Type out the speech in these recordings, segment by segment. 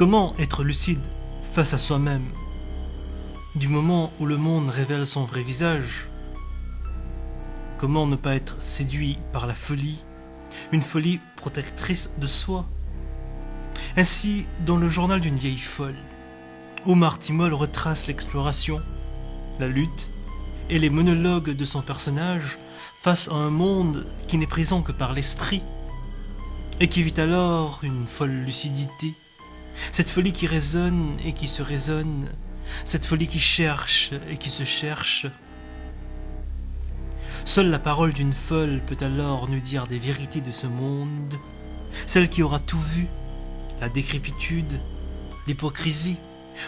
Comment être lucide face à soi-même du moment où le monde révèle son vrai visage? Comment ne pas être séduit par la folie, une folie protectrice de soi? Ainsi, dans le journal d'une vieille folle, Omar Timol retrace l'exploration, la lutte et les monologues de son personnage face à un monde qui n'est présent que par l'esprit et qui vit alors une folle lucidité. Cette folie qui résonne et qui se résonne, cette folie qui cherche et qui se cherche. Seule la parole d'une folle peut alors nous dire des vérités de ce monde, celle qui aura tout vu, la décrépitude, l'hypocrisie,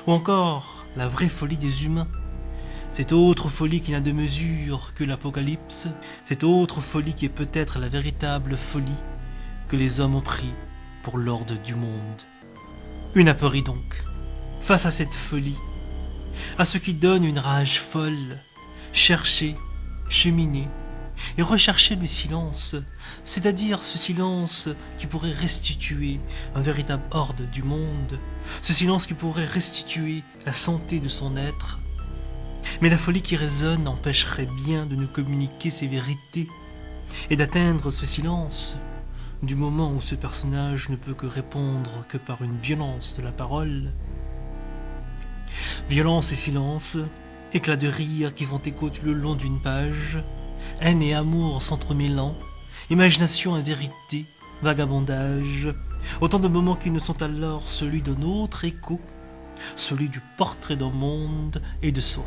ou encore la vraie folie des humains. Cette autre folie qui n'a de mesure que l'apocalypse, cette autre folie qui est peut-être la véritable folie que les hommes ont pris pour l'ordre du monde. Une aporie donc, face à cette folie, à ce qui donne une rage folle, chercher, cheminer et rechercher le silence, c'est-à-dire ce silence qui pourrait restituer un véritable ordre du monde, ce silence qui pourrait restituer la santé de son être. Mais la folie qui résonne empêcherait bien de nous communiquer ces vérités et d'atteindre ce silence, du moment où ce personnage ne peut que répondre que par une violence de la parole. Violence et silence, éclats de rire qui vont écho tout le long d'une page, haine et amour s'entremêlant, imagination et vérité, vagabondage, autant de moments qui ne sont alors celui d'un autre écho, celui du portrait d'un monde et de soi.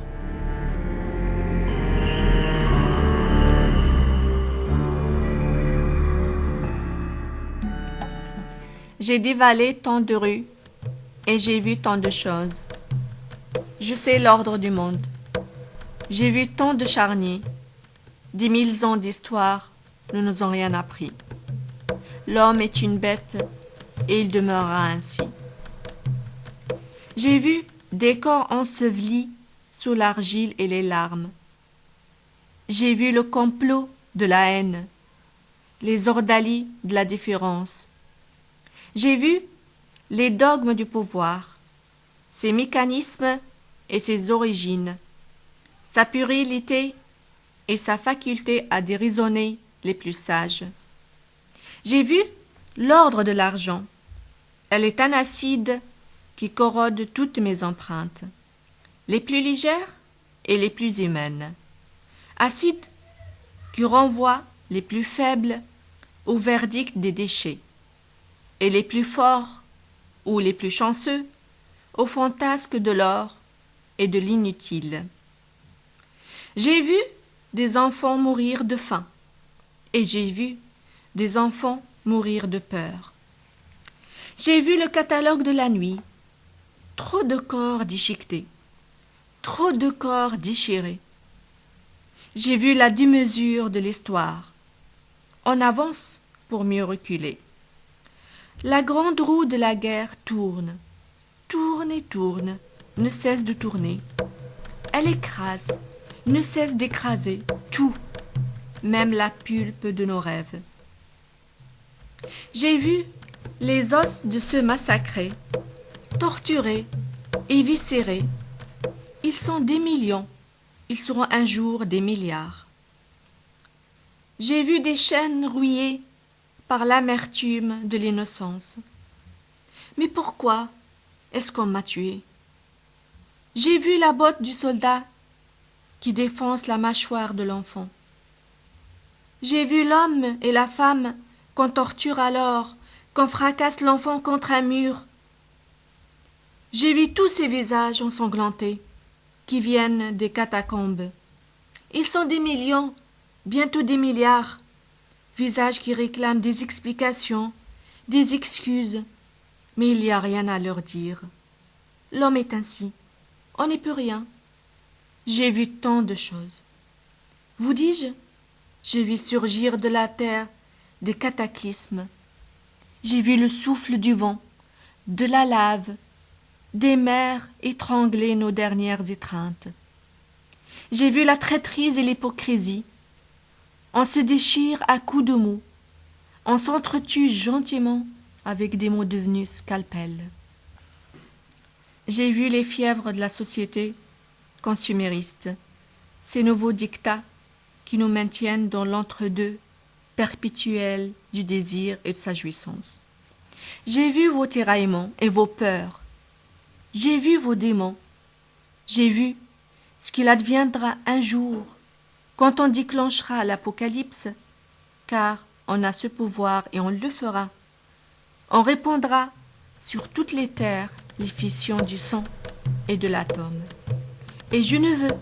J'ai dévalé tant de rues et j'ai vu tant de choses. Je sais l'ordre du monde. J'ai vu tant de charniers. 10 000 ans d'histoire ne nous ont rien appris. L'homme est une bête et il demeurera ainsi. J'ai vu des corps ensevelis sous l'argile et les larmes. J'ai vu le complot de la haine, les ordalies de la différence. J'ai vu les dogmes du pouvoir, ses mécanismes et ses origines, sa puérilité et sa faculté à déraisonner les plus sages. J'ai vu l'ordre de l'argent. Elle est un acide qui corrode toutes mes empreintes, les plus légères et les plus humaines. Acide qui renvoie les plus faibles au verdict des déchets, et les plus forts ou les plus chanceux au fantasque de l'or et de l'inutile. J'ai vu des enfants mourir de faim et j'ai vu des enfants mourir de peur. J'ai vu le catalogue de la nuit, trop de corps déchiquetés, trop de corps déchirés. J'ai vu la démesure de l'histoire. On avance pour mieux reculer. La grande roue de la guerre tourne, tourne et tourne, ne cesse de tourner. Elle écrase, ne cesse d'écraser tout, même la pulpe de nos rêves. J'ai vu les os de ceux massacrés, torturés, éviscérés. Ils sont des millions, ils seront un jour des milliards. J'ai vu des chaînes rouillées par l'amertume de l'innocence. Mais pourquoi est-ce qu'on m'a tué? J'ai vu la botte du soldat qui défonce la mâchoire de l'enfant. J'ai vu l'homme et la femme qu'on torture alors, qu'on fracasse l'enfant contre un mur. J'ai vu tous ces visages ensanglantés qui viennent des catacombes. Ils sont des millions, bientôt des milliards. Visages qui réclament des explications, des excuses, mais il n'y a rien à leur dire. L'homme est ainsi, on n'y peut rien. J'ai vu tant de choses. Vous dis-je, j'ai vu surgir de la terre des cataclysmes. J'ai vu le souffle du vent, de la lave, des mers étrangler nos dernières étreintes. J'ai vu la traîtrise et l'hypocrisie. On se déchire à coups de mots. On s'entretue gentiment avec des mots devenus scalpels. J'ai vu les fièvres de la société consumériste, ces nouveaux dictats qui nous maintiennent dans l'entre-deux perpétuel du désir et de sa jouissance. J'ai vu vos tiraillements et vos peurs. J'ai vu vos démons. J'ai vu ce qu'il adviendra un jour quand on déclenchera l'Apocalypse, car on a ce pouvoir et on le fera. On répandra sur toutes les terres les fissions du sang et de l'atome. Et je ne veux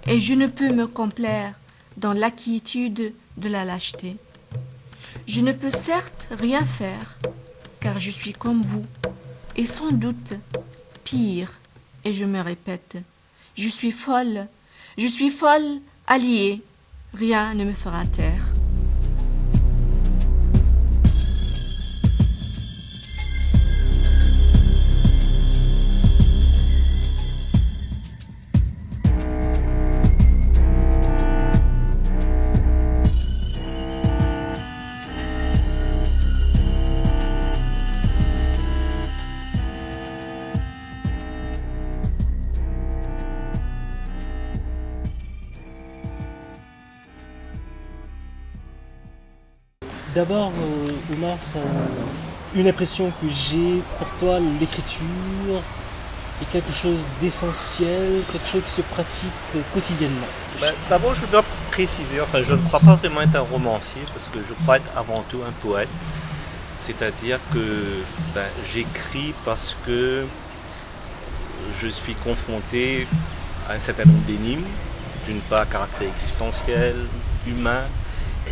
et je ne peux me complaire dans l'acquiétude de la lâcheté. Je ne peux certes rien faire, car je suis comme vous, et sans doute pire, et je me répète, je suis folle alliée, rien ne me fera taire. D'abord, Oumar, une impression que j'ai pour toi, l'écriture est quelque chose d'essentiel, quelque chose qui se pratique quotidiennement. D'abord, je dois préciser, je ne crois pas vraiment être un romancier, parce que je crois être avant tout un poète. C'est-à-dire que j'écris parce que je suis confronté à un certain nombre d'énigmes, d'une part à caractère existentiel, humain.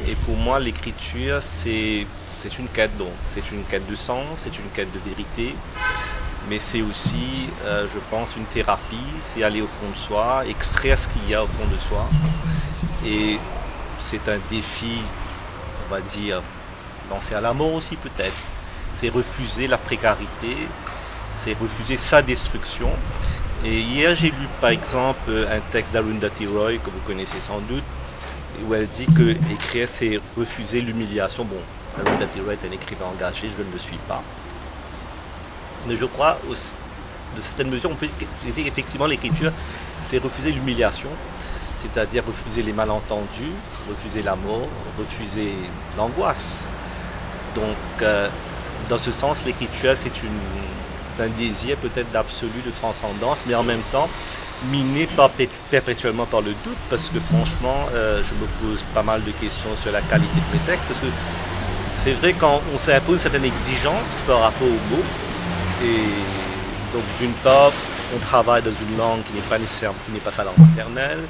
Et pour moi, l'écriture, c'est une quête donc. C'est une quête de sens, c'est une quête de vérité. Mais c'est aussi, je pense, une thérapie. C'est aller au fond de soi, extraire ce qu'il y a au fond de soi. Et c'est un défi, on va dire, lancer à la mort aussi peut-être. C'est refuser la précarité, c'est refuser sa destruction. Et hier, j'ai lu par exemple un texte d'Arundhati Roy, que vous connaissez sans doute, où elle dit que écrire, c'est refuser l'humiliation. Bon, Arundhati Roy est un écrivain engagé, je ne le suis pas. Mais je crois, de certaines mesures, on peut dire qu'effectivement l'écriture, c'est refuser l'humiliation, c'est-à-dire refuser les malentendus, refuser la mort, refuser l'angoisse. Donc, dans ce sens, l'écriture, c'est un désir peut-être d'absolu, de transcendance, mais en même temps, miné perpétuellement par le doute, parce que franchement, je me pose pas mal de questions sur la qualité de mes textes, parce que c'est vrai quand on s'impose une certaine exigence par rapport aux mots, et donc d'une part, on travaille dans une langue qui n'est pas nécessairement, qui n'est pas sa langue maternelle,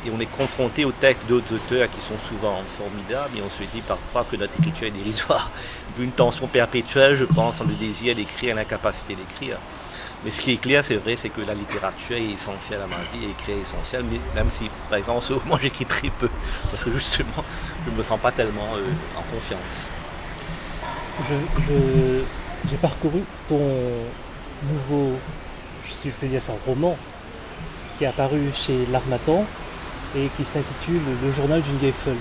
et on est confronté aux textes d'autres auteurs qui sont souvent formidables, et on se dit parfois que notre écriture est dérisoire, d'une tension perpétuelle, je pense, en le désir d'écrire et l'incapacité d'écrire. Mais ce qui est clair, c'est vrai, c'est que la littérature est essentielle à ma vie, et écrire est essentiel, mais même si, par exemple, en ce moment, j'écris très peu, parce que justement, je ne me sens pas tellement en confiance. J'ai parcouru ton nouveau, si je peux dire ça, roman, qui est apparu chez L'Harmattan et qui s'intitule Le journal d'une vieille folle.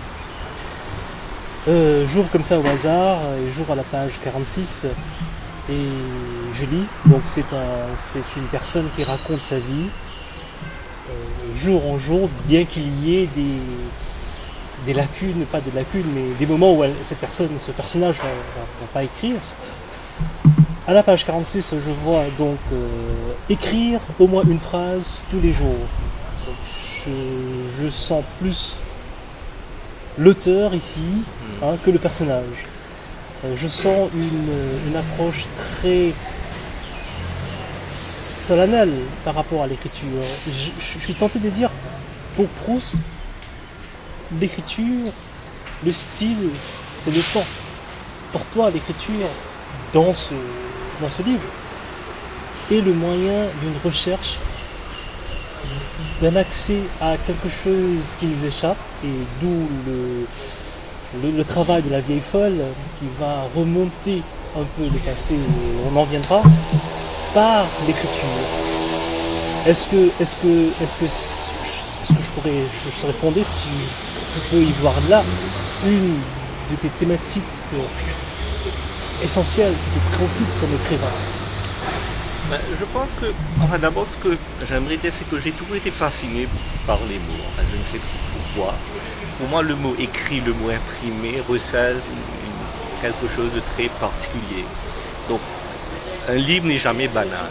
J'ouvre comme ça au hasard, et j'ouvre à la page 46, et je lis. Donc c'est une personne qui raconte sa vie, jour en jour, bien qu'il y ait des lacunes, pas des lacunes, mais des moments où ce personnage va pas écrire. À la page 46, je vois donc écrire au moins une phrase tous les jours. Donc, je sens plus l'auteur ici que le personnage. Je sens une approche très solennelle par rapport à l'écriture. Je suis tenté de dire, pour Proust, l'écriture, le style, c'est le temps. Pour toi, l'écriture, dans ce livre, est le moyen d'une recherche, d'un accès à quelque chose qui nous échappe, et d'où le travail de la vieille folle qui va remonter un peu le passé, on en viendra, par l'écriture. Est-ce que je serais fondé si je peux y voir là une de tes thématiques essentielles qui te préoccupent comme écrivain? Ben, je pense que, enfin, d'abord, ce que j'aimerais dire, c'est que j'ai toujours été fasciné par les mots. Enfin, je ne sais trop pourquoi. Pour moi, le mot écrit, le mot imprimé recèle quelque chose de très particulier. Donc, un livre n'est jamais banal.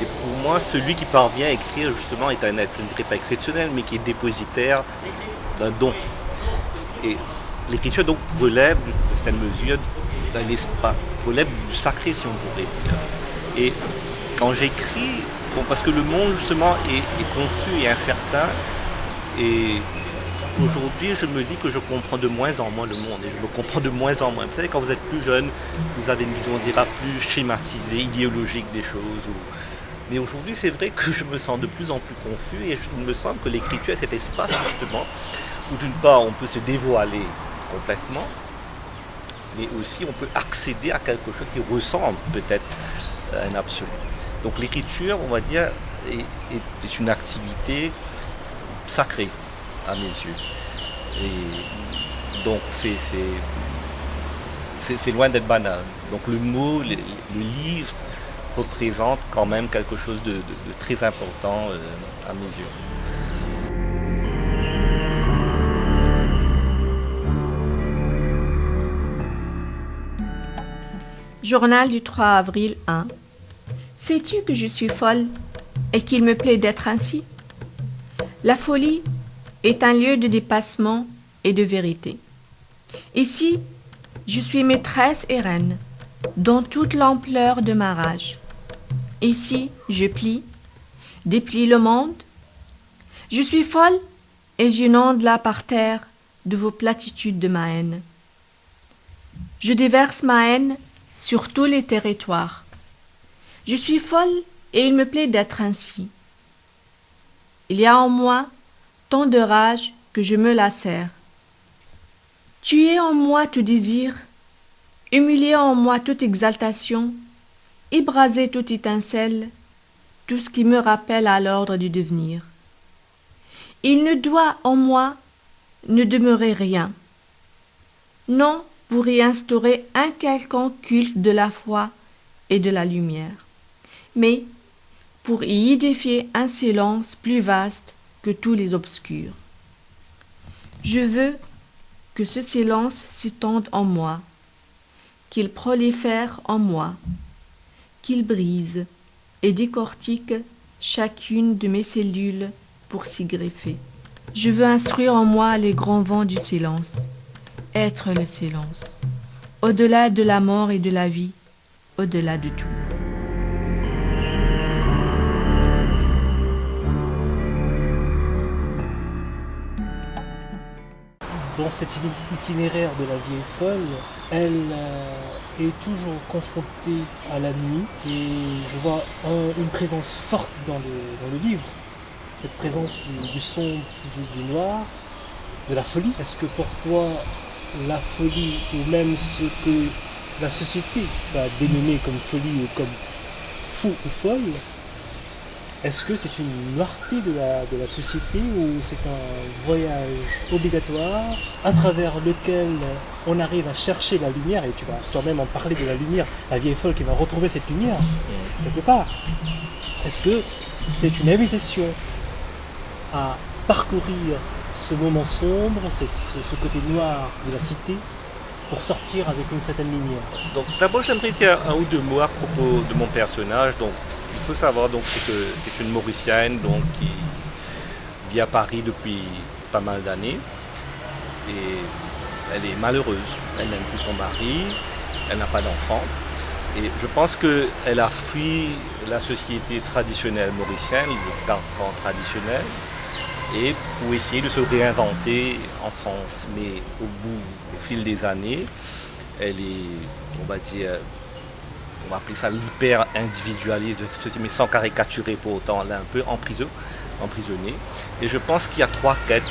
Et pour moi, celui qui parvient à écrire, justement, est un être, je ne dirais pas exceptionnel, mais qui est dépositaire d'un don. Et l'écriture, donc, relève, d'une certaine mesure, d'un espace, relève du sacré, si on pourrait dire. Et quand j'écris, bon, parce que le monde, justement, est confus et incertain, et aujourd'hui, je me dis que je comprends de moins en moins le monde, et je le comprends de moins en moins. Vous savez, quand vous êtes plus jeune, vous avez une vision, on dira, plus schématisée, idéologique des choses. Mais aujourd'hui, c'est vrai que je me sens de plus en plus confus, et il me semble que l'écriture est cet espace, justement, où d'une part, on peut se dévoiler complètement, mais aussi on peut accéder à quelque chose qui ressemble peut-être à un absolu. Donc l'écriture, on va dire, est une activité sacrée à mes yeux. Et donc c'est loin d'être banal. Donc le mot, le livre représente quand même quelque chose de très important à mes yeux. Journal du 3 avril 1. Sais-tu que je suis folle et qu'il me plaît d'être ainsi? La folie est un lieu de dépassement et de vérité. Ici, je suis maîtresse et reine, dans toute l'ampleur de ma rage. Ici, je plie, déplie le monde. Je suis folle et j'inonde là par terre de vos platitudes de ma haine. Je déverse ma haine sur tous les territoires. Je suis folle et il me plaît d'être ainsi. Il y a en moi tant de rage que je me lacère. Tuer en moi tout désir, humilier en moi toute exaltation, ébraser toute étincelle, tout ce qui me rappelle à l'ordre du devenir. Il ne doit en moi ne demeurer rien. Non, pour y instaurer un quelconque culte de la foi et de la lumière, mais pour y édifier un silence plus vaste que tous les obscurs. Je veux que ce silence s'étende en moi, qu'il prolifère en moi, qu'il brise et décortique chacune de mes cellules pour s'y greffer. Je veux instruire en moi les grands vents du silence, être le silence, au-delà de la mort et de la vie, au-delà de tout. Dans cet itinéraire de la vie est folle, elle est toujours confrontée à la nuit et je vois une présence forte dans le livre, cette présence du sombre, du noir, de la folie. Est-ce que pour toi, la folie, ou même ce que la société va dénommer comme folie ou comme fou ou folle, est-ce que c'est une noirté de la société ou c'est un voyage obligatoire à travers lequel on arrive à chercher la lumière, et tu vas toi-même en parler de la lumière, la vieille folle qui va retrouver cette lumière quelque part. Est-ce que c'est une invitation à parcourir ce moment sombre, ce côté noir de la cité, pour sortir avec une certaine lumière? Donc d'abord j'aimerais dire un ou deux mots à propos de mon personnage. Donc ce qu'il faut savoir, donc, c'est que c'est une Mauricienne donc, qui vit à Paris depuis pas mal d'années. Et elle est malheureuse, elle n'aime plus son mari, elle n'a pas d'enfant. Et je pense qu'elle a fui la société traditionnelle mauricienne, le carcan traditionnel, et pour essayer de se réinventer en France. Mais au fil des années, elle est, on va appeler ça l'hyper-individualiste de ceci, mais sans caricaturer pour autant, elle est un peu emprisonnée. Et je pense qu'il y a trois quêtes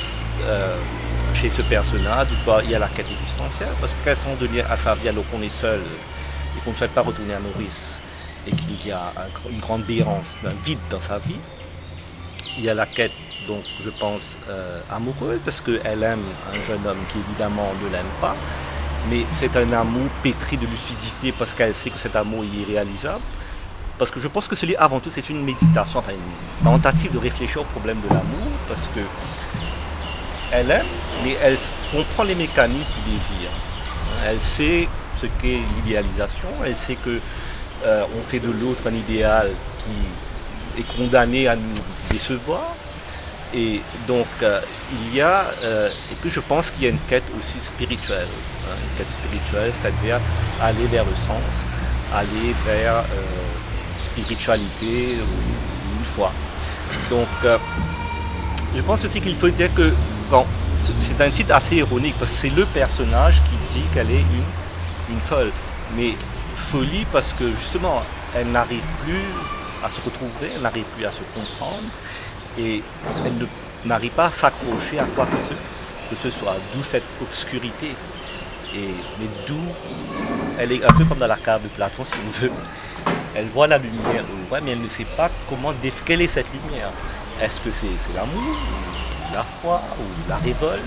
chez ce personnage. Il y a la quête existentielle, parce qu'elles sont données à sa vie alors qu'on est seul et qu'on ne souhaite pas retourner à Maurice, et qu'il y a une grande béance, un vide dans sa vie. Il y a la quête, donc je pense, amoureuse, parce qu'elle aime un jeune homme qui évidemment ne l'aime pas, mais c'est un amour pétri de lucidité parce qu'elle sait que cet amour est irréalisable. Parce que je pense que ce livre, avant tout, c'est une méditation, enfin une tentative de réfléchir au problème de l'amour, parce que elle aime, mais elle comprend les mécanismes du désir. Elle sait ce qu'est l'idéalisation, elle sait que on fait de l'autre un idéal qui est condamné à nous décevoir. Et donc il y a, et puis je pense qu'il y a une quête aussi spirituelle, une quête spirituelle, c'est-à-dire aller vers le sens, aller vers spiritualité ou une foi. Donc je pense aussi qu'il faut dire que bon, c'est un titre assez ironique parce que c'est le personnage qui dit qu'elle est une folle. Mais folie parce que justement elle n'arrive plus à se retrouver, elle n'arrive plus à se comprendre et elle n'arrive pas à s'accrocher à quoi que ce soit. D'où cette obscurité. Mais d'où elle est un peu comme dans la cave de Platon si on veut. Elle voit la lumière, mais elle ne sait pas quelle est cette lumière. Est-ce que c'est l'amour, ou la foi, ou la révolte?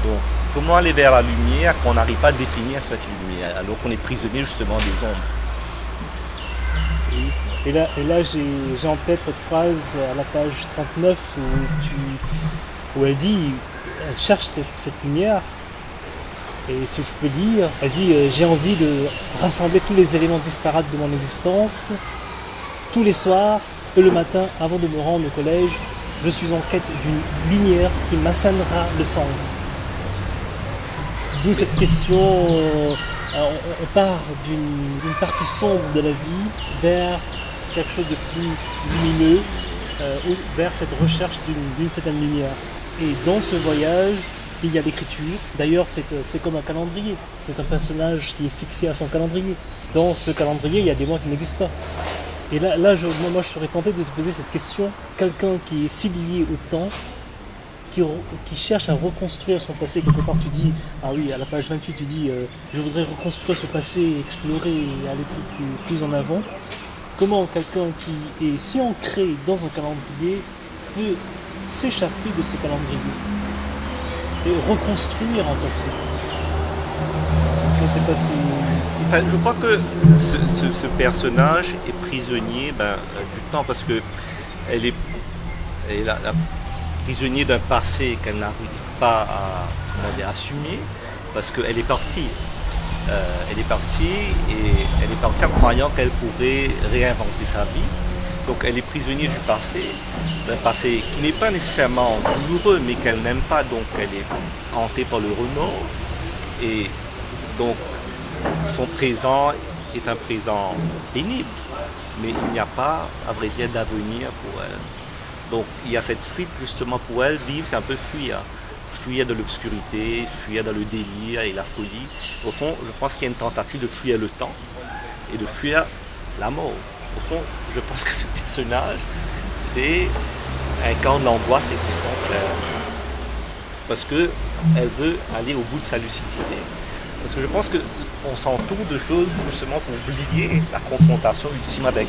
Donc, comment aller vers la lumière quand on n'arrive pas à définir cette lumière, alors qu'on est prisonnier justement des ombres? Et là j'ai en tête cette phrase à la page 39 où elle dit, elle cherche cette lumière. Et si je peux dire, elle dit j'ai envie de rassembler tous les éléments disparates de mon existence, tous les soirs et le matin avant de me rendre au collège, je suis en quête d'une lumière qui m'assènera le sens. D'où cette question, on part d'une partie sombre de la vie vers quelque chose de plus lumineux, ou vers cette recherche d'une certaine lumière. Et dans ce voyage, il y a l'écriture. D'ailleurs, c'est comme un calendrier. C'est un personnage qui est fixé à son calendrier. Dans ce calendrier, il y a des mois qui n'existent pas. Et là moi, je serais tenté de te poser cette question. Quelqu'un qui est si lié au temps, qui cherche à reconstruire son passé. Quelque part, tu dis, ah oui, à la page 28, tu dis, je voudrais reconstruire ce passé, explorer et aller plus en avant. Comment quelqu'un qui est si ancré dans un calendrier peut s'échapper de ce calendrier et reconstruire un passé? Je ne sais pas si... Enfin, je crois que ce personnage est prisonnier du temps parce que elle est prisonnier d'un passé qu'elle n'arrive pas à assumer parce qu'elle est partie. Elle est partie en croyant qu'elle pourrait réinventer sa vie. Donc elle est prisonnière du passé, d'un passé qui n'est pas nécessairement douloureux, mais qu'elle n'aime pas, donc elle est hantée par le remords. Et donc son présent est un présent pénible, mais il n'y a pas, à vrai dire, d'avenir pour elle. Donc il y a cette fuite justement pour elle, vivre c'est un peu fuir. Fuir de l'obscurité, fuir dans le délire et la folie. Au fond, je pense qu'il y a une tentative de fuir le temps et de fuir la mort. Au fond, je pense que ce personnage, incarne l'angoisse existentielle. Parce qu'elle veut aller au bout de sa lucidité. Parce que je pense qu'on s'entoure de choses justement pour oublier la confrontation ultime avec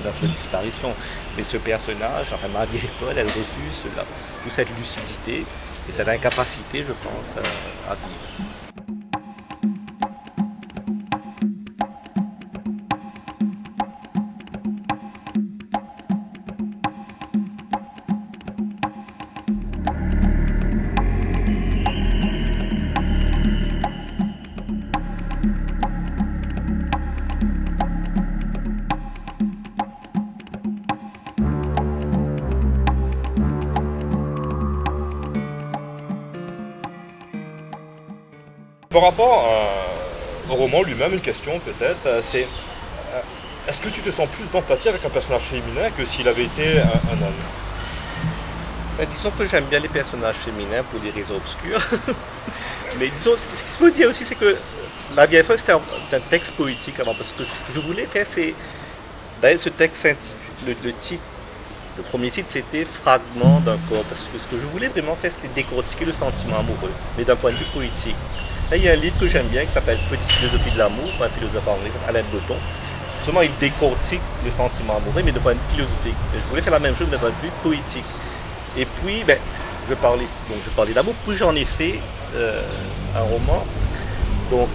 notre disparition. Mais ce personnage, enfin ma vieille folle, elle refuse cela, toute cette lucidité et cette incapacité, je pense, à vivre. Par rapport au roman lui-même, une question peut-être, c'est est-ce que tu te sens plus d'empathie avec un personnage féminin que s'il avait été un homme? Disons que j'aime bien les personnages féminins pour des raisons obscures. Mais disons, ce qu'il faut dire aussi, c'est que La vieille folle, c'était un texte poétique avant, parce que ce que je voulais faire, c'est... D'ailleurs, ce texte, le premier titre, c'était Fragment d'un corps, parce que ce que je voulais vraiment faire, c'était décortiquer le sentiment amoureux, mais d'un point de vue poétique. Là, il y a un livre que j'aime bien qui s'appelle Petite philosophie de l'amour, par un philosophe anglais, Alain Breton. Justement, il décortique le sentiment amoureux, mais d'un point de vue philosophique. Et je voulais faire la même chose, mais d'un point de vue poétique. Et puis, je parlais d'amour, puis j'en ai fait un roman. Donc,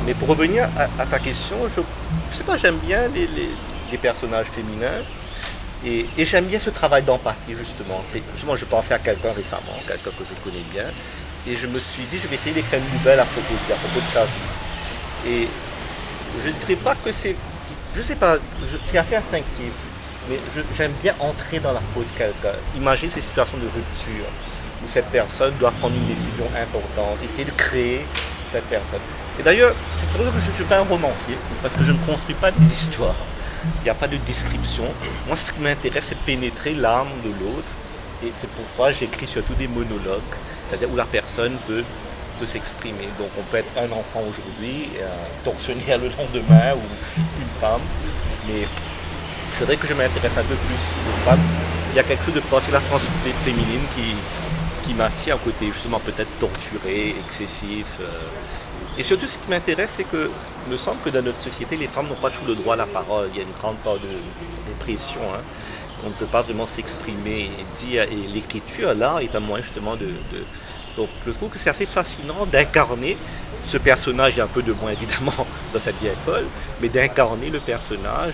mais pour revenir à ta question, je sais pas, j'aime bien des personnages féminins. Et j'aime bien ce travail d'empathie, justement. Justement, je pensais à quelqu'un récemment, quelqu'un que je connais bien, et je me suis dit, je vais essayer d'écrire une nouvelle à propos de sa vie. Et je ne dirais pas que c'est... Je sais pas, c'est assez instinctif, mais j'aime bien entrer dans la peau de quelqu'un, imaginer ces situations de rupture, où cette personne doit prendre une décision importante, essayer de créer cette personne. Et d'ailleurs, c'est pour ça que je ne suis pas un romancier, parce que je ne construis pas des histoires. Il n'y a pas de description. Moi, ce qui m'intéresse, c'est pénétrer l'âme de l'autre. Et c'est pourquoi j'écris surtout des monologues, c'est-à-dire où la personne peut s'exprimer. Donc, on peut être un enfant aujourd'hui, un tortionnaire le lendemain, ou une femme. Mais c'est vrai que je m'intéresse un peu plus aux femmes. Il y a quelque chose de particulier, la sensibilité féminine qui m'attire, un côté justement peut-être torturé, excessif. Et surtout, ce qui m'intéresse, c'est que il me semble que dans notre société, les femmes n'ont pas toujours le droit à la parole. Il y a une grande part de répression. Hein. On ne peut pas vraiment s'exprimer et dire. Et l'écriture, là, est un moyen justement de... Donc, je trouve que c'est assez fascinant d'incarner ce personnage, et un peu de moins évidemment dans cette vie folle, mais d'incarner le personnage,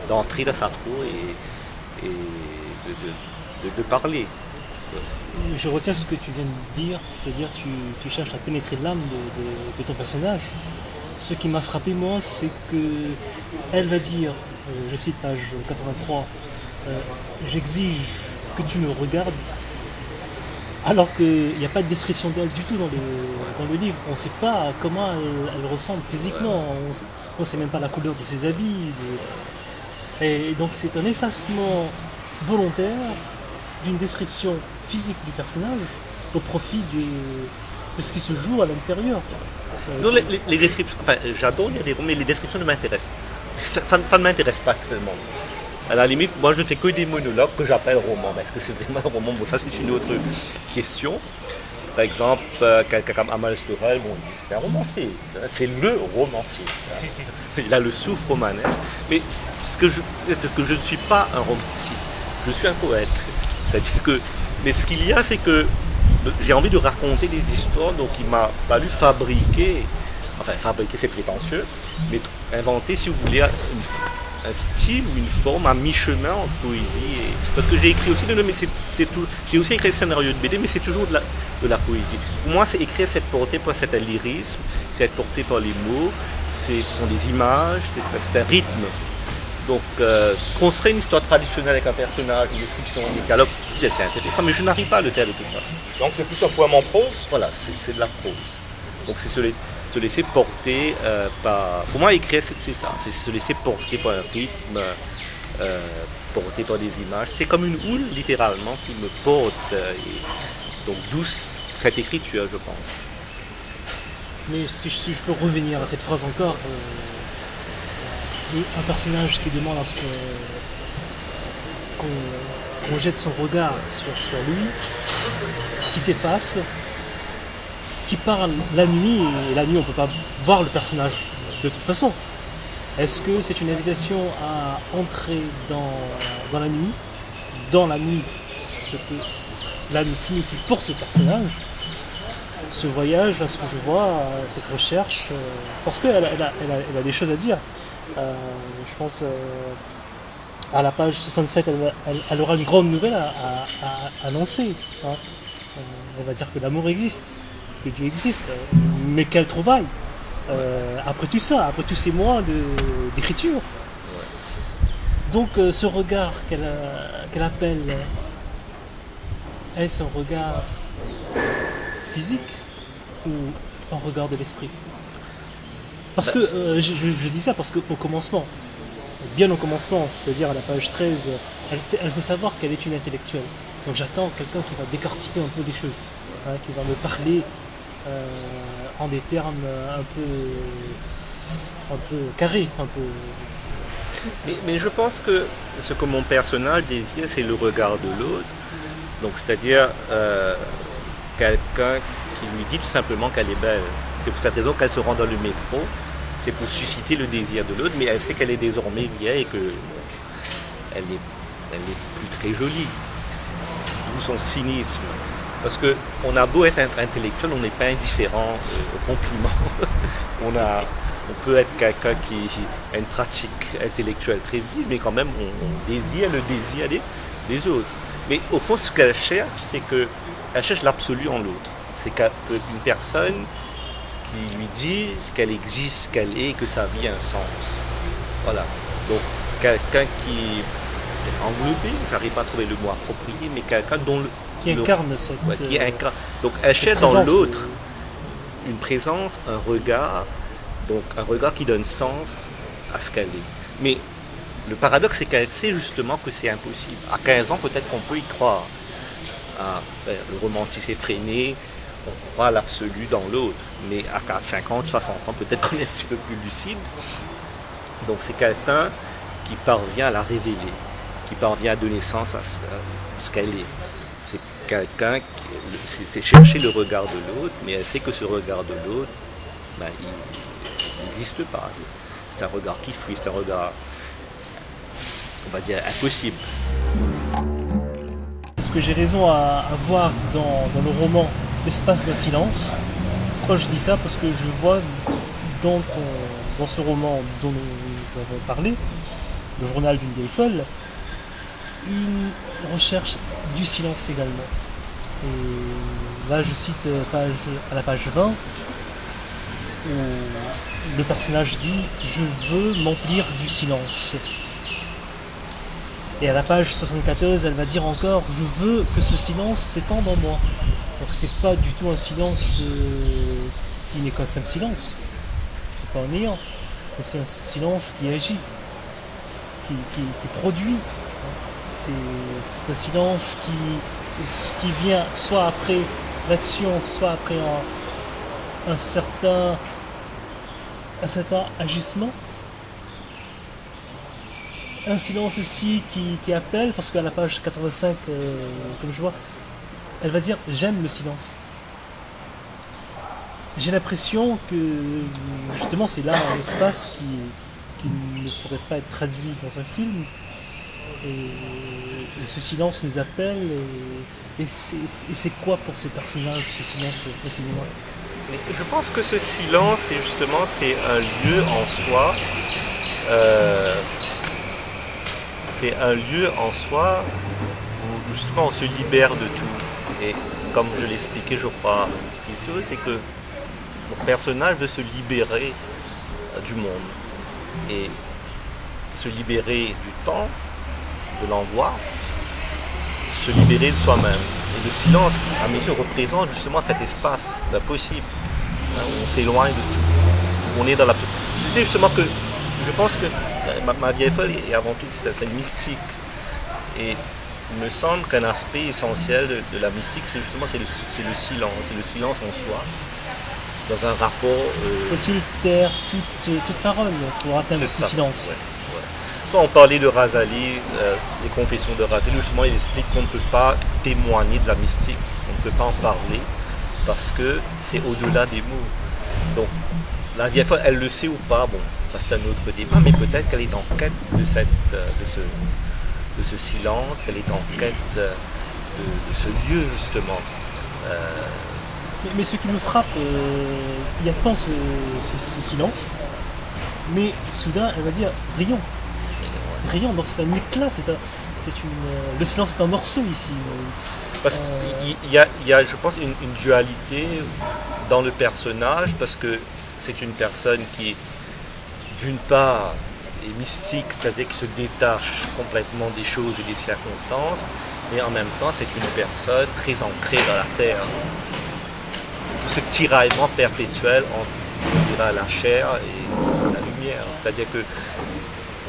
d'entrer dans sa peau et de parler. Je retiens ce que tu viens de dire, c'est-à-dire tu cherches à pénétrer l'âme de ton personnage. Ce qui m'a frappé moi, c'est que elle va dire, je cite page 83, j'exige que tu me regardes, alors qu'il n'y a pas de description d'elle du tout dans le livre. On ne sait pas comment elle ressemble physiquement, on ne sait même pas la couleur de ses habits. Et donc c'est un effacement volontaire d'une description physique du personnage au profit de ce qui se joue à l'intérieur. Non, les descriptions, enfin, j'adore lire des romans, mais les descriptions ne m'intéressent pas. Ça ne m'intéresse pas tellement. À la limite, moi je ne fais que des monologues que j'appelle romans. Mais est-ce que c'est vraiment un roman? Bon, ça c'est une autre question. Par exemple, quelqu'un comme Amal Storel, bon, c'est un romancier. C'est le romancier. Il a le souffle romanesque. Mais c'est ce que je ne suis pas un romancier. Je suis un poète. C'est-à-dire que, mais ce qu'il y a, c'est que j'ai envie de raconter des histoires, donc il m'a fallu fabriquer c'est prétentieux, mais inventer, si vous voulez, un style ou une forme à mi-chemin entre poésie et... Parce que j'ai écrit aussi, j'ai aussi écrit le scénario de BD, mais c'est toujours de la poésie. Pour moi, c'est écrire, c'est porté par cet lyrisme, c'est être porté par les mots, ce sont des images, c'est un rythme. Donc, construire une histoire traditionnelle avec un personnage, une description, des dialogues, c'est intéressant, mais je n'arrive pas à le faire de toute façon. Donc c'est plus un poème en prose? Voilà, c'est de la prose. Donc c'est se laisser porter par... Pour moi, écrire, c'est ça, c'est se laisser porter par un rythme, porter par des images. C'est comme une houle, littéralement, qui me porte. Donc d'où cette écriture, je pense. Mais si je peux revenir à cette phrase encore... un personnage qui demande à ce qu'on jette son regard sur lui, qui s'efface, qui parle la nuit, et la nuit on ne peut pas voir le personnage de toute façon. Est-ce que c'est une invitation à entrer dans la nuit, ce que la nuit signifie pour ce personnage, ce voyage, à ce que je vois, cette recherche, parce qu'elle a des choses à dire. Je pense à la page 67, elle aura une grande nouvelle à annoncer. Hein. Elle va dire que l'amour existe, que Dieu existe, mais quelle trouvaille après tout ça, après tous ces mois d'écriture. Donc ce regard qu'elle appelle, est-ce un regard physique ou un regard de l'esprit? Parce que, je dis ça parce qu'au commencement, bien au commencement, c'est-à-dire à la page 13, elle veut savoir qu'elle est une intellectuelle. Donc j'attends quelqu'un qui va décortiquer un peu les choses, hein, qui va me parler en des termes un peu carrés, un peu... Mais je pense que ce que mon personnage désire, c'est le regard de l'autre. Donc c'est-à-dire quelqu'un qui lui dit tout simplement qu'elle est belle. C'est pour cette raison qu'elle se rend dans le métro. C'est pour susciter le désir de l'autre, mais elle sait qu'elle est désormais vieille et qu'elle n'est plus très jolie. D'où son cynisme. Parce qu'on a beau être intellectuel, on n'est pas indifférent aux compliments. on peut être quelqu'un qui a une pratique intellectuelle très vive, mais quand même on désire le désir des autres. Mais au fond, ce qu'elle cherche, c'est qu'elle cherche l'absolu en l'autre. C'est qu'une personne qui lui dise qu'elle existe, qu'elle est, que sa vie a un sens. Voilà. Donc, quelqu'un qui est englobé, j'arrive pas à trouver le mot approprié, mais quelqu'un dont Qui incarne cette... qui incarne. Donc, elle cherche dans présence, l'autre une présence, un regard, donc un regard qui donne sens à ce qu'elle est. Mais le paradoxe, c'est qu'elle sait justement que c'est impossible. À 15 ans, peut-être qu'on peut y croire. Le romantisme effréné, on croit à l'absolu dans l'autre. Mais à 50, 60 ans, peut-être qu'on est un petit peu plus lucide. Donc c'est quelqu'un qui parvient à la révéler, qui parvient à donner sens à ce qu'elle est. C'est quelqu'un c'est chercher le regard de l'autre, mais elle sait que ce regard de l'autre, il n'existe pas. C'est un regard qui fuit, c'est un regard, on va dire, impossible. Est-ce que j'ai raison à voir dans le roman l'espace d'un silence? Pourquoi je dis ça? Parce que je vois dans ce roman dont nous avons parlé, le journal d'une vieille folle, une recherche du silence également. Et là je cite à la page 20 où le personnage dit « Je veux m'emplir du silence ». Et à la page 74, elle va dire encore « Je veux que ce silence s'étende en moi ». Donc c'est pas du tout un silence qui n'est qu'un simple silence. C'est pas un néant. Mais c'est un silence qui agit, qui produit. C'est un silence qui vient soit après l'action, soit après un certain agissement. Un silence aussi qui appelle, parce qu'à la page 85, comme je vois, elle va dire « J'aime le silence ». J'ai l'impression que justement c'est là un espace qui ne pourrait pas être traduit dans un film. Et ce silence nous appelle. Et c'est quoi pour ce personnage, ce silence précisément? Mais je pense que ce silence, c'est un lieu en soi. C'est un lieu en soi où justement on se libère de tout. Et comme je l'expliquais, je crois, plus tôt, c'est que le personnage veut se libérer du monde. Et se libérer du temps, de l'angoisse, se libérer de soi-même. Et le silence, à mes yeux, représente justement cet espace d'impossible, où on s'éloigne de tout, où on est dans l'absolu. Je disais justement que je pense que ma vieille folle est avant tout c'est mystique. Et il me semble qu'un aspect essentiel de la mystique, c'est justement c'est le silence en soi, dans un rapport... Faut-il taire toute parole pour atteindre ce silence? Quand on parlait de Razali, les confessions de Razali, justement, il explique qu'on ne peut pas témoigner de la mystique, on ne peut pas en parler, parce que c'est au-delà des mots. Donc, la vieille folle, elle le sait ou pas, bon, ça c'est un autre débat, mais peut-être qu'elle est en quête de ce silence, qu'elle est en quête de ce lieu, justement. Mais ce qui me frappe, il y a tant ce silence, mais soudain, elle va dire « rions ». Rions, donc c'est un éclat, le silence est un morceau ici. Parce qu'il y a, je pense, une dualité dans le personnage, parce que c'est une personne qui, d'une part, est mystique, c'est-à-dire qui se détache complètement des choses et des circonstances, et en même temps, c'est une personne très ancrée dans la terre. Tout ce tiraillement perpétuel entre la chair et la lumière. C'est-à-dire que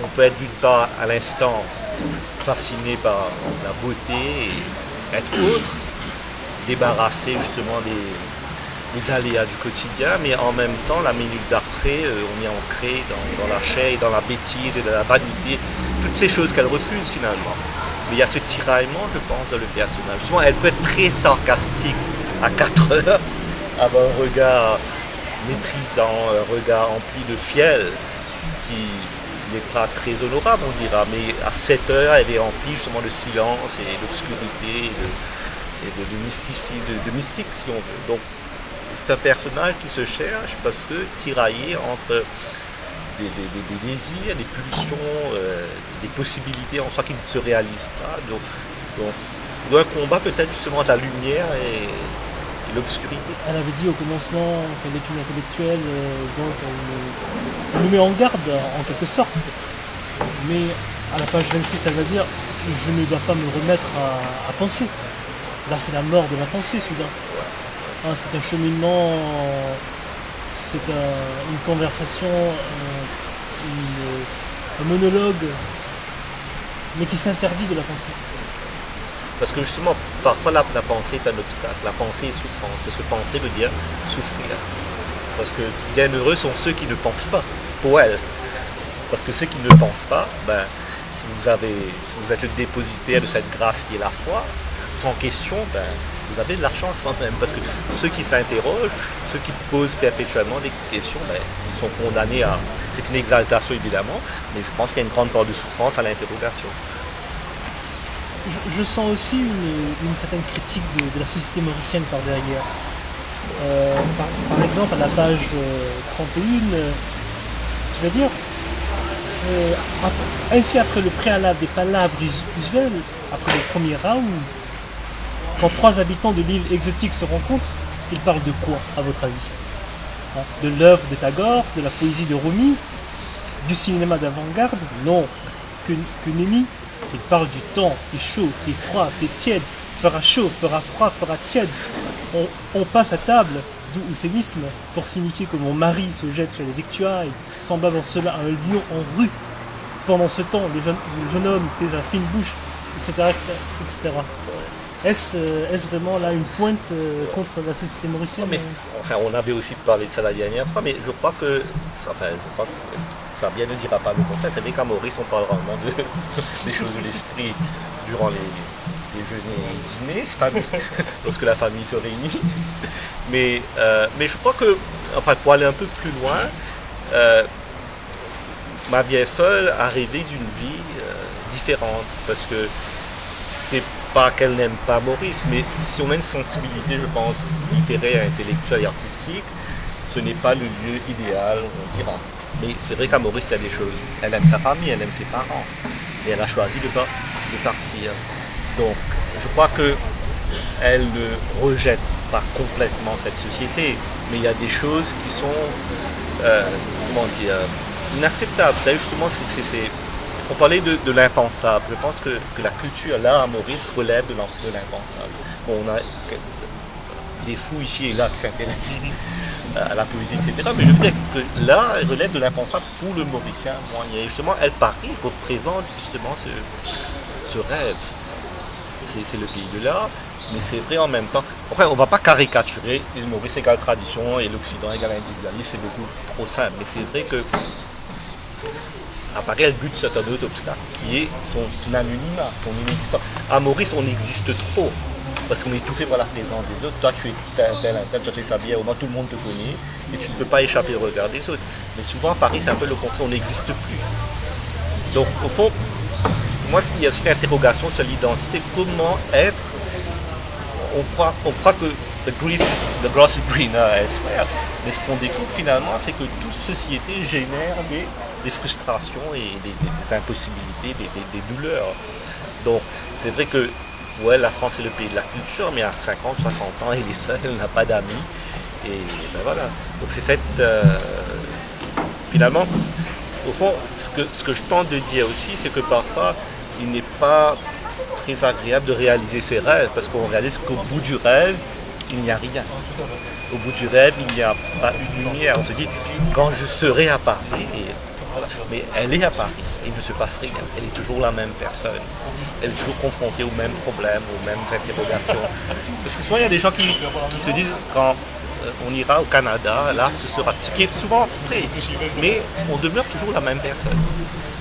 on peut être d'une part à l'instant fasciné par la beauté et être autre, débarrassé justement des aléas du quotidien, mais en même temps, la minute d'après, on est ancré dans la chair et dans la bêtise et dans la vanité, toutes ces choses qu'elle refuse finalement. Mais il y a ce tiraillement, je pense, dans le personnage. Souvent, elle peut être très sarcastique à 4 heures, avoir un regard méprisant, un regard empli de fiel, qui n'est pas très honorable, on dira, mais à 7 heures, elle est remplie justement de silence et d'obscurité et de mysticisme, de mystique, si on veut. Donc, c'est un personnage qui se cherche parce que tiraillé entre des désirs, des pulsions, des possibilités en soi qui ne se réalisent pas. Donc un combat peut-être justement entre la lumière et l'obscurité. Elle avait dit au commencement qu'elle est une intellectuelle, donc elle nous met en garde en quelque sorte. Mais à la page 26, elle va dire je ne dois pas me remettre à penser. Là, c'est la mort de la pensée, soudain. Hein, c'est un cheminement, c'est une conversation, un monologue, mais qui s'interdit de la pensée. Parce que justement, parfois la pensée est un obstacle, la pensée est souffrance, parce que penser veut dire souffrir. Parce que bienheureux sont ceux qui ne pensent pas, pour elle. Parce que ceux qui ne pensent pas, si vous êtes le dépositaire de cette grâce qui est la foi, sans question, vous avez de la chance quand même. Parce que ceux qui s'interrogent, ceux qui posent perpétuellement des questions, ils sont condamnés à... C'est une exaltation évidemment, mais je pense qu'il y a une grande part de souffrance à l'interrogation. Je sens aussi une certaine critique de la société mauricienne par derrière. Par exemple, à la page 31, tu vas dire, ainsi après le préalable des palabres usuelles, après le premier round, quand 3 habitants de l'île exotique se rencontrent, ils parlent de quoi, à votre avis? De l'œuvre de Tagore, de la poésie de Rumi, du cinéma d'avant-garde? Non, que nenni. Il parle du temps, t'es chaud, t'es froid, t'es tiède, fera chaud, fera froid, fera tiède. On passe à table, d'où euphémisme, pour signifier que mon mari se jette sur les victuailles, semblable en cela à un lion en rue. Pendant ce temps, le jeune homme fait la fine bouche, etc. etc. Est-ce vraiment là une pointe contre la société mauricienne? On avait aussi parlé de ça la dernière fois, mais je crois que Fabien ne dira pas le contraire. C'est vrai qu'à Maurice, on parle vraiment des choses de l'esprit durant les déjeuners et dîners, lorsque la famille se réunit. Mais je crois que, pour aller un peu plus loin, ma vieille folle a rêvé d'une vie différente, parce que c'est pas qu'elle n'aime pas Maurice, mais si on a une sensibilité, je pense, littéraire, intellectuelle et artistique, ce n'est pas le lieu idéal, on dira. Mais c'est vrai qu'à Maurice, il y a des choses. Elle aime sa famille, elle aime ses parents, mais elle a choisi de partir. Donc, je crois qu'elle ne rejette pas complètement cette société, mais il y a des choses qui sont, inacceptables. Ça, justement, on parlait de l'impensable. Je pense que la culture, là, à Maurice, relève de l'impensable. Bon, on a des fous ici et là qui s'intéressent à la poésie, etc. Mais je veux dire que là, elle relève de l'impensable pour le Mauricien moyen. Et justement, elle Paris représente justement ce rêve. C'est le pays de l'art, mais c'est vrai en même temps. Enfin, on ne va pas caricaturer le Maurice égale tradition et l'Occident égale individualisme, c'est beaucoup trop simple. Mais c'est vrai que à Paris, elle bute sur un autre obstacle, qui est son anonymat, son inexistence. À Maurice, on existe trop. Parce qu'on est étouffé par la présence des autres. Toi, tu es tel, toi, tu es sa bière, au moins tout le monde te connaît, et tu ne peux pas échapper au regard des autres. Mais souvent, à Paris, c'est un peu le contraire, on n'existe plus. Donc, au fond, moi, il y a aussi une interrogation sur l'identité. Comment être... On croit que the grass is greener elsewhere, mais ce qu'on découvre finalement, c'est que toute société génère des frustrations et des impossibilités, des douleurs. Donc, c'est vrai que ouais, la France est le pays de la culture, mais à 50, 60 ans, elle est seule, elle n'a pas d'amis. Et voilà. Donc c'est cette... finalement, au fond, ce que je tente de dire aussi, c'est que parfois, il n'est pas très agréable de réaliser ses rêves, parce qu'on réalise qu'au bout du rêve, il n'y a rien. Au bout du rêve, il n'y a pas une lumière. On se dit, quand je serai à Paris, mais elle est à Paris, il ne se passe rien. Elle est toujours la même personne. Elle est toujours confrontée aux mêmes problèmes, aux mêmes interrogations. Parce que souvent, il y a des gens qui se disent, quand on ira au Canada, là, ce sera... Ce qui est souvent vrai, mais on demeure toujours la même personne.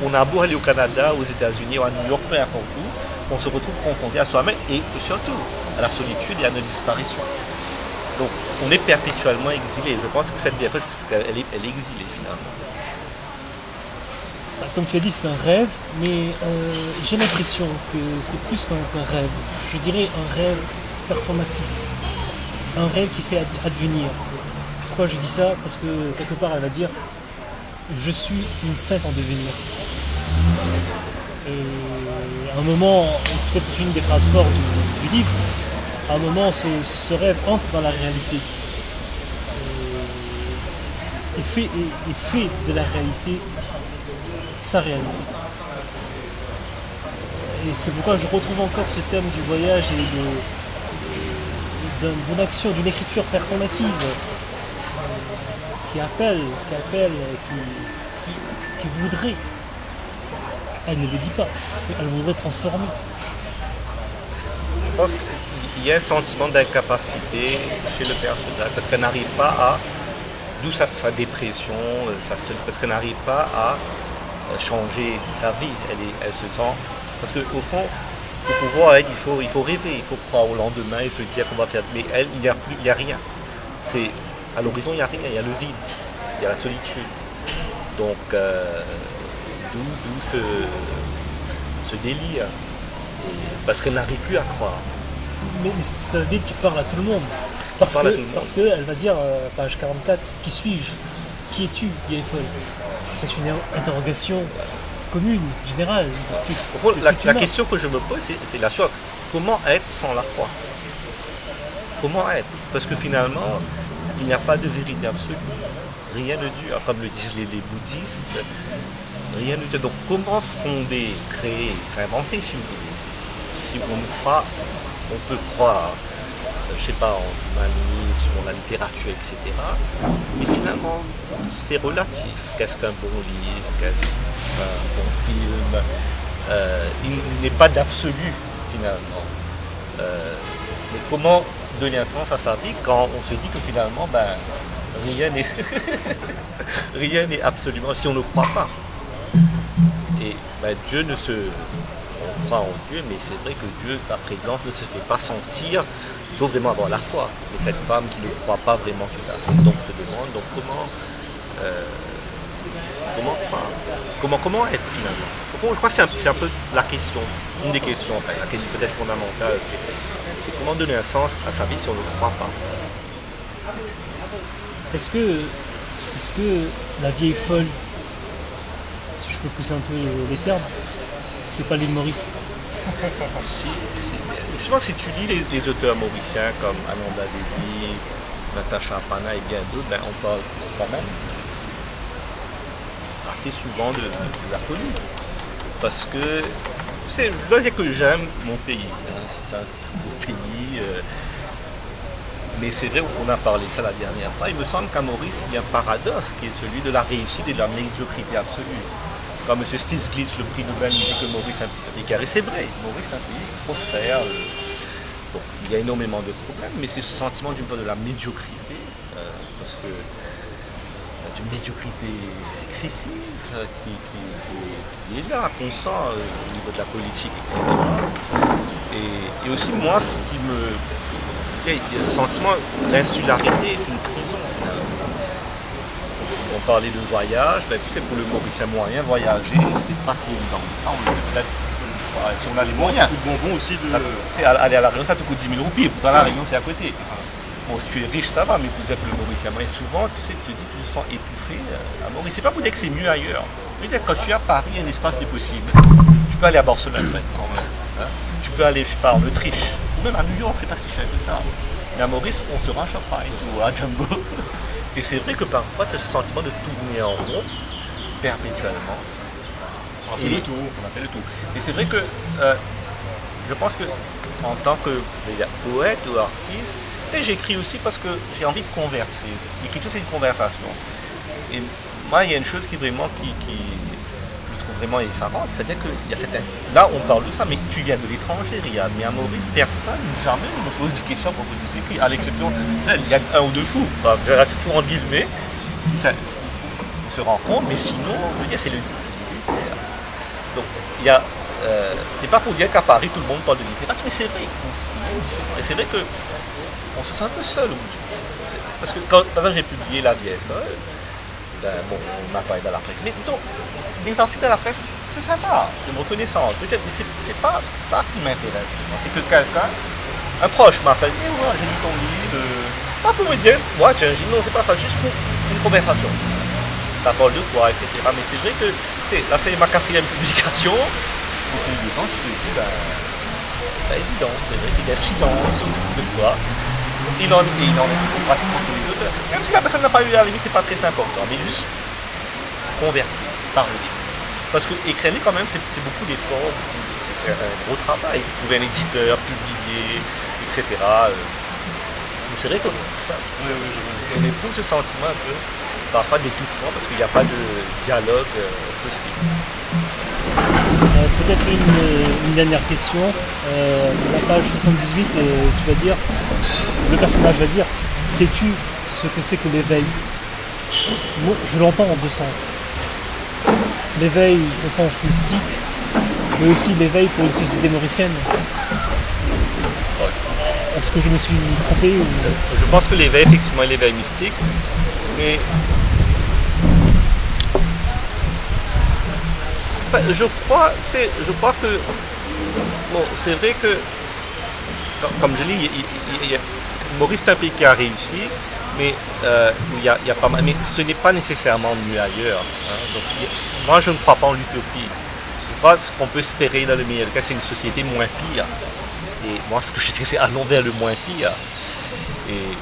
On a beau aller au Canada, aux États-Unis, ou à New York, peu importe où, on se retrouve confronté à soi-même et surtout à la solitude et à nos disparitions. Donc, on est perpétuellement exilé. Je pense que cette vie, elle est exilée finalement. Comme tu as dit, c'est un rêve, mais j'ai l'impression que c'est plus qu'un rêve. Je dirais un rêve performatif. un rêve qui fait advenir. Pourquoi je dis ça? Parce que quelque part elle va dire je suis une sainte en devenir. Et à un moment, peut-être c'est une des phrases fortes du livre, à un moment ce rêve entre dans la réalité. Et fait de la réalité sa réalité. Et c'est pourquoi je retrouve encore ce thème du voyage et d'une action, d'une écriture performative qui appelle, qui voudrait, elle ne le dit pas, mais elle voudrait transformer. Je pense qu'il y a un sentiment d'incapacité chez le personnage, parce qu'elle n'arrive pas à, d'où sa dépression, parce qu'elle n'arrive pas à changer sa vie. Elle se sent, parce qu'au fond, pour pouvoir être, il faut rêver, il faut croire au lendemain et se dire qu'on va faire. Mais elle, il n'y a rien. À l'horizon, il n'y a rien, il y a le vide, il y a la solitude. Donc, d'où ce délire. Parce qu'elle n'arrive plus à croire. Mais c'est un vide qui parle à tout le monde. Parce qu'elle va dire, page 44, qui suis-je? Qui es-tu, vieille folle? C'est une interrogation commune, générale. Au fond, la question que je me pose, c'est la chose. Comment être sans la foi? Comment être? Parce que finalement, il n'y a pas de vérité absolue. Rien ne dure. Comme le disent les bouddhistes, rien ne dure. Donc comment fonder, créer, s'inventer si vous voulez? Si on croit, on peut croire, je sais pas, en l'humanisme, en la littérature, etc. Mais finalement, c'est relatif. Qu'est-ce qu'un bon livre? Qu'est-ce qu'un bon film? Il n'est pas d'absolu, finalement. Mais comment donner un sens à sa vie quand on se dit que finalement, rien n'est rien n'est absolument, si on ne croit pas. Et Dieu ne se... On croit en Dieu, mais c'est vrai que Dieu, sa présence ne se fait pas sentir. Il faut vraiment avoir la foi. Mais cette femme qui ne croit pas vraiment tout à fait, donc se demande comment croire, comment être finalement. Au fond, je crois que c'est un peu la question, une des questions, la question peut-être fondamentale, c'est comment donner un sens à sa vie si on ne croit pas. Est-ce que la vieille folle, si je peux pousser un peu les termes, c'est pas l'île Maurice? Justement, si tu lis les auteurs mauriciens comme Ananda Devi, Natasha Pana et bien d'autres, on parle quand même assez souvent de la folie. Parce que, je dois dire que j'aime mon pays. C'est un très beau pays. Mais c'est vrai qu'on a parlé de ça la dernière fois. Il me semble qu'à Maurice, il y a un paradoxe qui est celui de la réussite et de la médiocrité absolue. Quand M. Stiglitz, le prix Nobel, nous dit que Maurice est un pays carré, c'est vrai. Maurice est un pays prospère. Bon, il y a énormément de problèmes, mais c'est ce sentiment d'une part de la médiocrité, parce que d'une médiocrité excessive qui est là, qu'on sent au niveau de la politique, etc. Et aussi, moi, ce qui me... Il y a le sentiment d'insularité est une prison, finalement. On parlait de voyage, tu sais, pour le Mauricien moyen, voyager, c'est pas si évident. Ça, on le fait peut-être si on a les moyens. Ça coûte bonbon aussi de... Aller à la Réunion, ça te coûte 10 000 roupies. Pourtant, la Réunion, c'est à côté. Bon, si tu es riche, ça va, mais pour dire que le Mauricien moyen, souvent, tu sais, tu te dis que tu te sens étouffé à Maurice. C'est pas pour dire que c'est mieux ailleurs. Je veux dire, quand tu es à Paris, il y a un espace des possibles. Tu peux aller à Barcelone maintenant. Hein. Tu peux aller, je sais pas, en Autriche. Ou même à New York, c'est pas si cher que ça. Mais à Maurice, on se rend à Shoprite ou à Jumbo. Et c'est vrai que parfois, tu as ce sentiment de tourner en rond, perpétuellement. On a fait le tour. On a fait le tour. Et c'est vrai que je pense que en tant que poète ou artiste, tu sais, j'écris aussi parce que j'ai envie de converser. L'écriture, c'est une conversation. Et moi, il y a une chose qui vraiment je trouve vraiment effarante, c'est-à-dire qu'il y a certains... Là, on parle de ça, mais tu viens de l'étranger, Riyad. Mais à Maurice, personne, jamais ne me pose des questions pour que tu écris, à l'exception, il y a un ou deux fous, je reste fou en guillemets, on se rend compte, mais sinon, je veux dire, c'est le désert. Donc, il y a... c'est pas pour dire qu'à Paris, tout le monde parle de littérature, mais c'est vrai et c'est vrai qu'on se sent un peu seul au bout du compte. Parce que quand, par exemple, j'ai publié La Vieille Folle, bon, on m'a parlé dans la presse, mais disons, des articles à la presse, c'est sympa, c'est une reconnaissance, peut-être, mais c'est pas ça qui m'intéresse. C'est que quelqu'un, un proche m'a appelé, ouais, j'ai lu ton livre. Pas pour me dire, ouais, tu es un non, c'est pas ça, juste pour une conversation. Ça parle de quoi, etc. Mais c'est vrai que, là c'est ma 4e publication. Au fil du temps, je te dis, c'est pas évident. C'est vrai qu'il y a silence autour de soi. Il en est pour pratiquement tous les auteurs. Même si la personne n'a pas eu à la limite, c'est pas très important. Mais juste converser, parler. Parce que écrire quand même, c'est beaucoup d'efforts, c'est un gros travail. Trouver un éditeur, publier, etc. Mais c'est vrai que on éprouve ce sentiment un peu parfois d'étouffement parce qu'il n'y a pas de dialogue possible. Peut-être une dernière question. La page 78, tu vas dire, le personnage va dire, sais-tu ce que c'est que l'éveil? Moi, je l'entends en deux sens. L'éveil au sens mystique, mais aussi l'éveil pour une société mauricienne. Est-ce que je me suis trompé ou... Je pense que l'éveil, effectivement, est l'éveil mystique, mais je crois que bon, c'est vrai que comme je dis, Maurice c'est un pays qui a réussi, mais il y a pas mal, mais ce n'est pas nécessairement mieux ailleurs. Hein. Donc, moi, je ne crois pas en l'utopie. Je crois que ce qu'on peut espérer dans le meilleur cas, c'est une société moins pire. Et moi, ce que je dis, c'est allons vers le moins pire. Et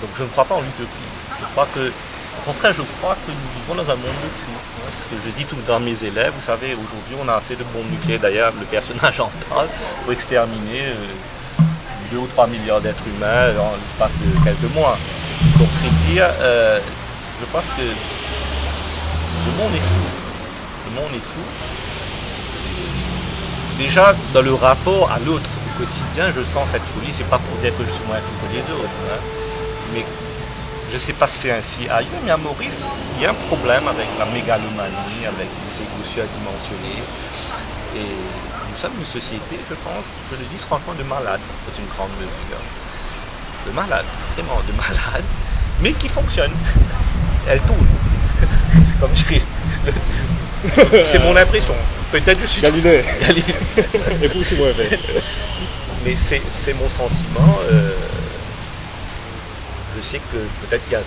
donc, je ne crois pas en l'utopie. Je crois que, au contraire, je crois que nous vivons dans un monde de fous. Hein. Ce que je dis tout dans mes élèves, vous savez, aujourd'hui, on a assez de bombes nucléaires. D'ailleurs, le personnage en parle pour exterminer 2 ou 3 milliards d'êtres humains dans l'espace de quelques mois. Donc, c'est dire, je pense que le monde est fou. Le monde est fou. Déjà, dans le rapport à l'autre, quotidien, je sens cette folie. C'est pas pour dire que je suis moins fou que les autres, hein. Mais je sais pas si c'est ainsi ailleurs, mais à Maurice, il y a un problème avec la mégalomanie, avec les égos surdimensionnés. Et nous sommes une société, je pense, je le dis franchement, de malades, dans une grande mesure. De malades, vraiment de malades, mais qui fonctionne. Elle tourne. Comme je dis. C'est mon impression. Peut-être je suis Galilée. Galilée. Et vous, c'est moi, Mais c'est mon sentiment. Je sais que peut-être qu'il y a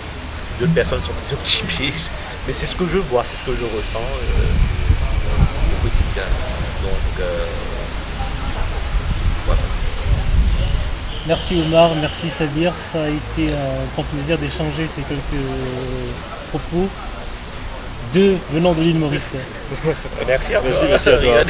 d'autres personnes qui sont plus optimistes, mais c'est ce que je vois, c'est ce que je ressens au quotidien. Donc, voilà. Merci Omar, merci Sabir, ça a été un grand plaisir d'échanger ces quelques propos venant de l'île Maurice. Merci à vous. Merci à toi.